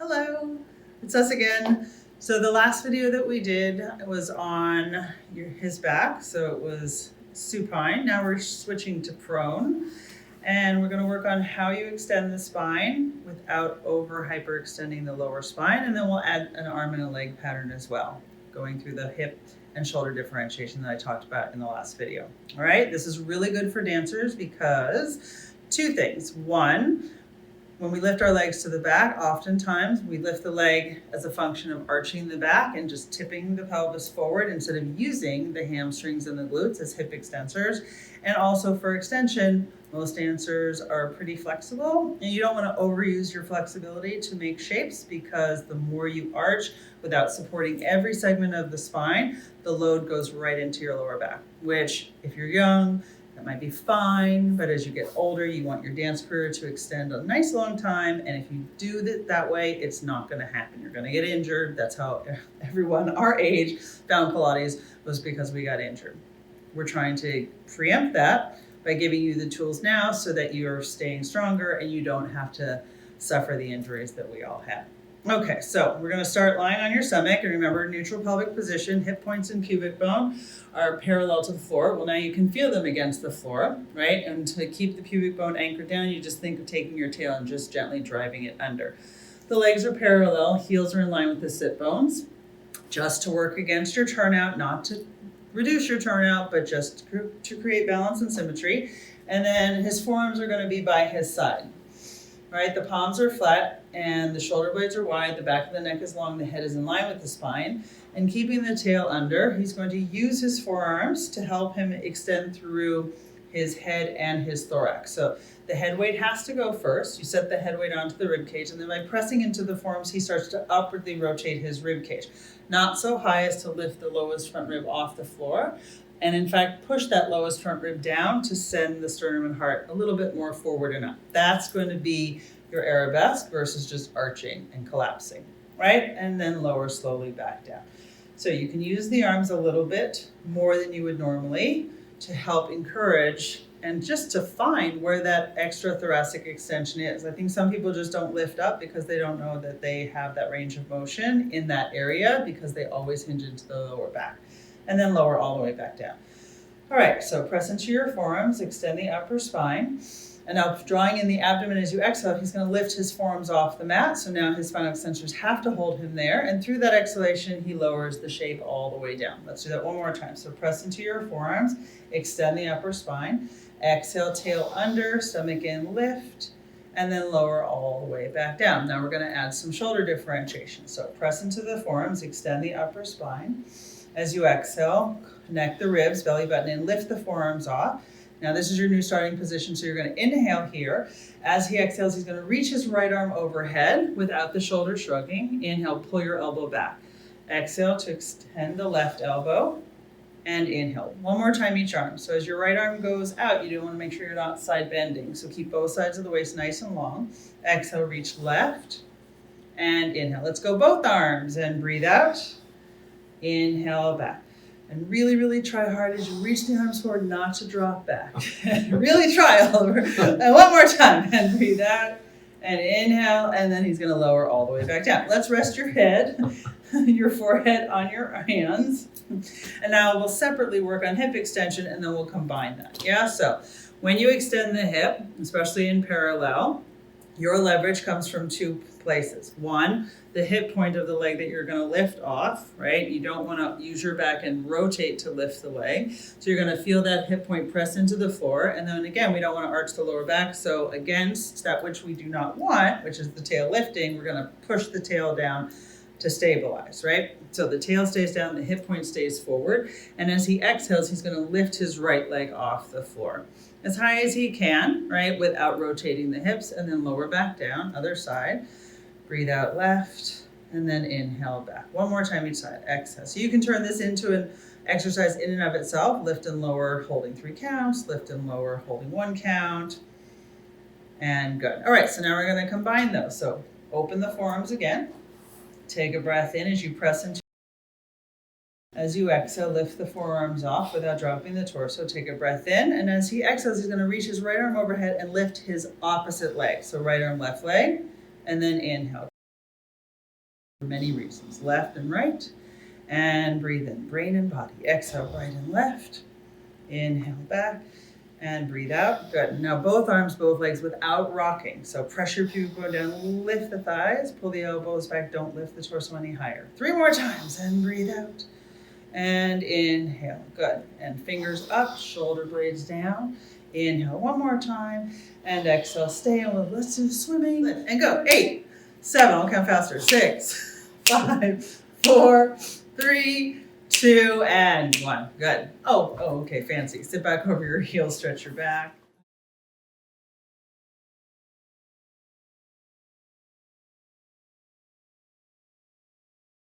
Hello, it's us again. So the last video that we did was on his back. So it was supine. Now we're switching to prone. And we're going to work on how you extend the spine without over hyperextending the lower spine. And then we'll add an arm and a leg pattern as well, going through the hip and shoulder differentiation that I talked about in the last video. All right, this is really good for dancers because two things. One, when we lift our legs to the back, oftentimes we lift the leg as a function of arching the back and just tipping the pelvis forward instead of using the hamstrings and the glutes as hip extensors. And also for extension, most dancers are pretty flexible, and you don't want to overuse your flexibility to make shapes, because the more you arch without supporting every segment of the spine, the load goes right into your lower back, which if you're young, that might be fine, but as you get older, you want your dance career to extend a nice long time. And if you do it that way, it's not going to happen. You're going to get injured. That's how everyone our age found Pilates, was because we got injured. We're trying to preempt that by giving you the tools now so that you're staying stronger and you don't have to suffer the injuries that we all had. Okay, so we're going to start lying on your stomach, and remember, neutral pelvic position, hip points and pubic bone are parallel to the floor. Well, now you can feel them against the floor, right? And to keep the pubic bone anchored down, you just think of taking your tail and just gently driving it under. The legs are parallel, heels are in line with the sit bones, just to work against your turnout, not to reduce your turnout, but just to create balance and symmetry. And then his forearms are going to be by his side. Right, the palms are flat and the shoulder blades are wide, the back of the neck is long, the head is in line with the spine. And keeping the tail under, he's going to use his forearms to help him extend through his head and his thorax. So the head weight has to go first. You set the head weight onto the rib cage, and then by pressing into the forearms, he starts to upwardly rotate his rib cage. Not so high as to lift the lowest front rib off the floor, and in fact, push that lowest front rib down to send the sternum and heart a little bit more forward and up. That's going to be your arabesque versus just arching and collapsing, right? And then lower slowly back down. So you can use the arms a little bit more than you would normally to help encourage and just to find where that extra thoracic extension is. I think some people just don't lift up because they don't know that they have that range of motion in that area, because they always hinge into the lower back. And then lower all the way back down. All right, so press into your forearms, extend the upper spine. And now drawing in the abdomen as you exhale, he's going to lift his forearms off the mat. So now his spinal extensors have to hold him there. And through that exhalation, he lowers the shape all the way down. Let's do that one more time. So press into your forearms, extend the upper spine. Exhale, tail under, stomach in, lift, and then lower all the way back down. Now we're going to add some shoulder differentiation. So press into the forearms, extend the upper spine. As you exhale, connect the ribs, belly button in, lift the forearms off. Now this is your new starting position, so you're going to inhale here. As he exhales, he's going to reach his right arm overhead without the shoulder shrugging. Inhale, pull your elbow back. Exhale to extend the left elbow, and inhale. One more time each arm. So as your right arm goes out, you do want to make sure you're not side bending. So keep both sides of the waist nice and long. Exhale, reach left, and inhale. Let's go both arms, and breathe out. Inhale back. And really, really try hard as you reach the arms forward not to drop back. Really try, Oliver. And one more time. And breathe out. And inhale. And then he's going to lower all the way back down. Let's rest your head, your forehead on your hands. And now we'll separately work on hip extension, and then we'll combine that. Yeah, so when you extend the hip, especially in parallel, your leverage comes from two places. One, the hip point of the leg that you're going to lift off, right? You don't want to use your back and rotate to lift the leg. So you're going to feel that hip point press into the floor. And then again, we don't want to arch the lower back. So against that which we do not want, which is the tail lifting, we're going to push the tail down to stabilize, right? So the tail stays down, the hip point stays forward. And as he exhales, he's going to lift his right leg off the floor as high as he can, right? Without rotating the hips, and then lower back down, other side. Breathe out left, and then inhale back. One more time each side, exhale. So you can turn this into an exercise in and of itself. Lift and lower, holding 3 counts. Lift and lower, holding 1 count. And good. All right, so now we're going to combine those. So open the forearms again. Take a breath in as you press into. As you exhale, lift the forearms off without dropping the torso. Take a breath in, and as he exhales, he's going to reach his right arm overhead and lift his opposite leg. So right arm, left leg, and then inhale. for many reasons. Left and right. And breathe in, brain and body. Exhale, right and left. Inhale back and breathe out. Good. Now both arms, both legs without rocking. So pressure if you go down, lift the thighs, pull the elbows back, don't lift the torso any higher. 3 more times and breathe out. And inhale, good. And fingers up, shoulder blades down. Inhale 1 more time and exhale, stay on. Let's do swimming and go. 8, 7, I'll count faster. 6, 5, 4, 3, 2, and 1. Good. Oh, okay, fancy. Sit back over your heels, stretch your back.